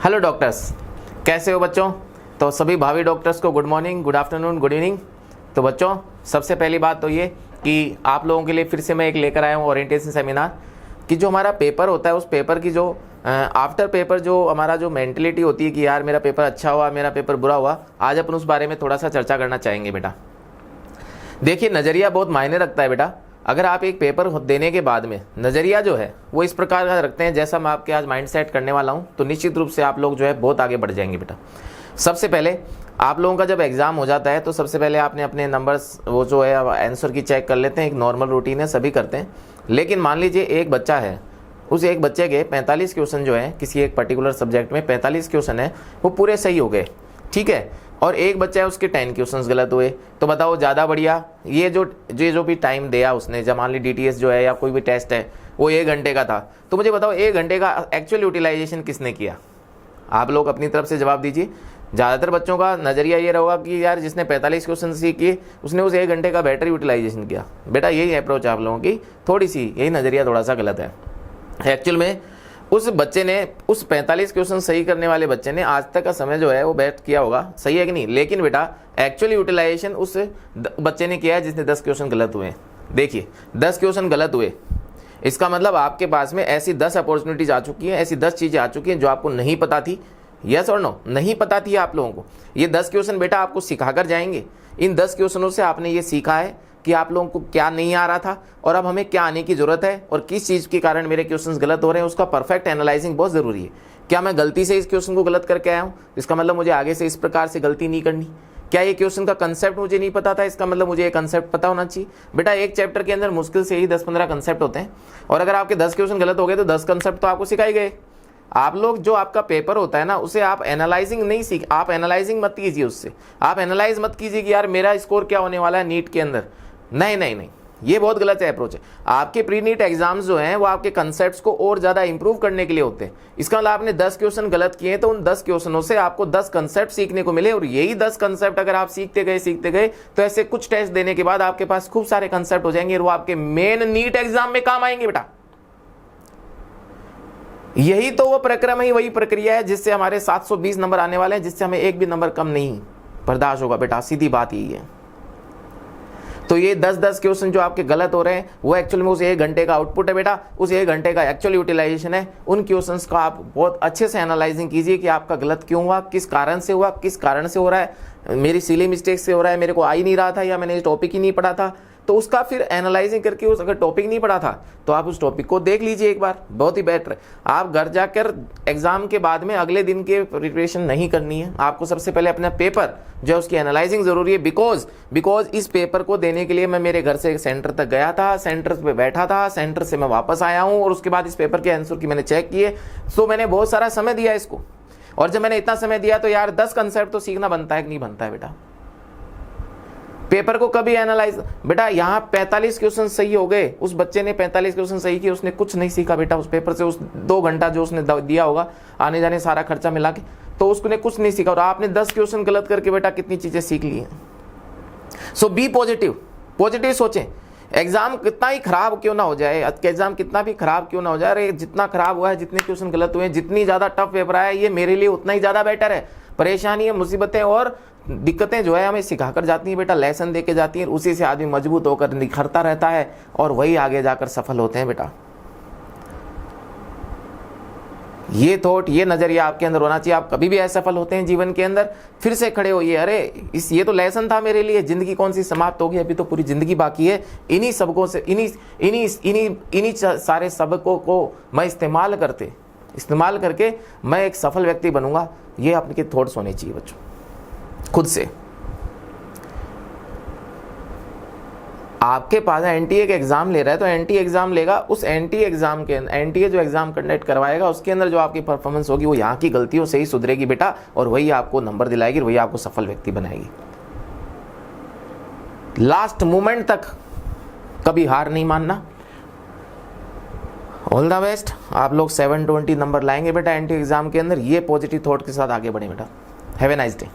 Hello doctors, कैसे हो बच्चों। तो सभी भावी डॉक्टर्स को good morning, good afternoon, good evening. तो बच्चों, सबसे पहली बात तो ये कि आप लोगों के लिए फिर से मैं एक लेकर आया हूँ ओरिएंटेशन सेमिनार कि जो हमारा पेपर होता है उस पेपर की जो आफ्टर पेपर जो हमारा जो मेंटलिटी होती है कि यार मेरा पेपर अच्छा हुआ, मेरा पेपर बुरा हुआ, आज अपन उस बारे में थोड़ा सा चर्चा करना चाहेंगे बेटा। देखिए, नज़रिया बहुत मायने रखता है बेटा। अगर आप एक पेपर देने के बाद में नज़रिया जो है वो इस प्रकार का रखते हैं जैसा मैं आपके आज माइंड सेट करने वाला हूं, तो निश्चित रूप से आप लोग जो है बहुत आगे बढ़ जाएंगे बेटा। सबसे पहले आप लोगों का जब एग्जाम हो जाता है तो सबसे पहले आपने अपने नंबर्स वो जो है आंसर की चेक कर लेते हैं। एक नॉर्मल रूटीन है, सभी करते हैं। लेकिन मान लीजिए एक बच्चा है, उस एक बच्चे के 45 क्वेश्चन जो है किसी एक पर्टिकुलर सब्जेक्ट में 45 क्वेश्चन है वो पूरे सही हो गए, ठीक है, और एक बच्चा है उसके 10 क्वेश्चंस गलत हुए, तो बताओ ज़्यादा बढ़िया ये जो भी टाइम दिया उसने, जब मान ली DTS जो है या कोई भी टेस्ट है वो 1 घंटे का था, तो मुझे बताओ 1 घंटे का एक्चुअल यूटिलाइजेशन किसने किया। आप लोग अपनी तरफ से जवाब दीजिए। ज़्यादातर बच्चों का नज़रिया ये रहेगा कि यार जिसने 45 क्वेश्चन सी किए उसने उस 1 घंटे का बेटर यूटिलाइजेशन किया। बेटा यही अप्रोच आप लोगों की, थोड़ी सी यही नज़रिया थोड़ा सा गलत है। एक्चुअल में उस बच्चे ने, उस 45 क्वेश्चन सही करने वाले बच्चे ने आज तक का समय जो है वो बैठ किया होगा, सही है कि नहीं। लेकिन बेटा एक्चुअली यूटिलाइजेशन उस बच्चे ने किया है जिसने 10 क्वेश्चन गलत हुए। देखिए 10 क्वेश्चन गलत हुए, इसका मतलब आपके पास में ऐसी 10 अपॉर्चुनिटीज आ चुकी हैं, ऐसी 10 चीज़ें आ चुकी हैं जो आपको नहीं पता थी। यस और नो, नहीं पता थी आप लोगों को। ये 10 क्वेश्चन बेटा आपको सिखाकर जाएंगे। इन 10 क्वेश्चनों से आपने ये सीखा है कि आप लोगों को क्या नहीं आ रहा था और अब हमें क्या आने की जरूरत है और किस चीज़ के कारण मेरे क्वेश्चंस गलत हो रहे हैं, उसका परफेक्ट एनालाइजिंग बहुत ज़रूरी है। क्या मैं गलती से इस क्वेश्चन को गलत करके आया हूँ, इसका मतलब मुझे आगे से इस प्रकार से गलती नहीं करनी। क्या ये क्वेश्चन का कंसेप्ट मुझे नहीं पता था, इसका मतलब मुझे ये कंसेप्ट पता होना चाहिए। बेटा एक चैप्टर के अंदर मुश्किल से ही 10-15 कंसेप्ट होते हैं और अगर आपके 10 क्वेश्चन गलत हो गए तो 10 कंसेप्ट तो आपको सिखाए गए। आप लोग जो आपका पेपर होता है ना उसे आप एनालाइजिंग नहीं सीख, आप एनालाइजिंग मत कीजिए, उससे आप एनालाइज मत कीजिए कि यार मेरा स्कोर क्या होने वाला है नीट के अंदर। नहीं नहीं नहीं, ये बहुत गलत है अप्रोच है। आपके प्री नीट एग्जाम्स जो हैं वो आपके कंसेप्ट्स को और ज़्यादा इंप्रूव करने के लिए होते हैं। इसका मतलब आपने 10 क्वेश्चन गलत किए तो उन 10 क्वेश्चनों से आपको 10 कंसेप्ट सीखने को मिले और यही 10 कंसेप्ट अगर आप सीखते गए तो ऐसे कुछ टेस्ट देने के बाद आपके पास खूब सारे कंसेप्ट हो जाएंगे और वो आपके मेन नीट एग्जाम में काम आएंगे बेटा। यही तो वो प्रक्रम है, वही प्रक्रिया है जिससे हमारे 720 नंबर आने वाले हैं, जिससे हमें एक भी नंबर कम नहीं बर्दाश्त होगा बेटा। सीधी बात यही है। तो ये 10-10 क्वेश्चन जो आपके गलत हो रहे हैं वो एक्चुअल में उस 1 घंटे का आउटपुट है बेटा, उस 1 घंटे का एक्चुअल यूटिलाइजेशन है। उन क्वेश्चंस का आप बहुत अच्छे से एनालाइजिंग कीजिए कि आपका गलत क्यों हुआ, किस कारण से हुआ, किस कारण से हो रहा है, मेरी सिली मिस्टेक से हो रहा है, मेरे को आ ही नहीं रहा था या मैंने इस टॉपिक ही नहीं पढ़ा था। तो उसका फिर एनालाइजिंग करके उस अगर टॉपिक नहीं पढ़ा था तो आप उस टॉपिक को देख लीजिए एक बार, बहुत ही बेटर है। आप घर जाकर एग्जाम के बाद में अगले दिन के प्रिपरेशन नहीं करनी है, आपको सबसे पहले अपना पेपर जो है उसकी एनालाइजिंग जरूरी है। बिकॉज इस पेपर को देने के लिए मैं मेरे घर से सेंटर तक गया था, सेंटर पे बैठा था, सेंटर से मैं वापस आया हूँ और उसके बाद इस पेपर के आंसर की मैंने चेक किए। सो मैंने बहुत सारा समय दिया इसको, और जब मैंने इतना समय दिया तो यार 10 कंसेप्ट तो सीखना बनता है कि नहीं बनता है बेटा। पेपर को कभी एनालाइज, बेटा यहाँ 45 क्वेश्चन सही हो गए, उस बच्चे ने 45 क्वेश्चन सही किए, उसने कुछ नहीं सीखा बेटा उस पेपर से। उस 2 घंटा जो उसने दिया होगा आने जाने सारा खर्चा मिला के, तो उसने कुछ नहीं सीखा और आपने 10 क्वेश्चन गलत करके बेटा कितनी चीजें सीख ली हैं। सो बी पॉजिटिव सोचें। एग्जाम कितना ही खराब क्यों ना हो जाए, एग्जाम कितना भी खराब क्यों ना हो जाए, अरे जितना खराब हुआ है, जितने क्वेश्चन गलत हुए हैं, जितनी ज्यादा टफ पेपर आया है, ये मेरे लिए उतना ही ज्यादा बेटर है। परेशानी है, मुसीबतें और दिक्कतें जो है हमें सिखाकर जाती हैं बेटा, लेसन दे के जाती हैं, उसी से आदमी मजबूत होकर निखरता रहता है और वही आगे जाकर सफल होते हैं बेटा। ये थॉट, ये नजरिया आपके अंदर होना चाहिए। आप कभी भी असफल होते हैं जीवन के अंदर, फिर से खड़े होइए, अरे ये तो लेसन था मेरे लिए, जिंदगी कौन सी समाप्त होगी, अभी तो पूरी जिंदगी बाकी है। इन्हीं सबकों से, इन्हीं सारे सबकों को मैं इस्तेमाल करके मैं एक सफल व्यक्ति बनूंगा। ये आपके थॉट्स होने चाहिए बच्चों खुद से। आपके पास एनटीए का एग्जाम ले रहा है तो एनटीए एग्जाम लेगा, उस एनटीए एग्जाम के एनटीए जो एग्जाम कंडक्ट करवाएगा उसके अंदर जो आपकी परफॉर्मेंस होगी वो यहाँ की गलतियों से ही सुधरेगी बेटा, और वही आपको नंबर दिलाएगी, वही आपको सफल व्यक्ति बनाएगी। लास्ट मोमेंट तक कभी हार नहीं मानना। All the best. आप लोग 720 नंबर लाएंगे बेटा एनटीए एग्जाम के अंदर। ये पॉजिटिव थॉट के साथ आगे बढ़े बेटा। Have a nice day.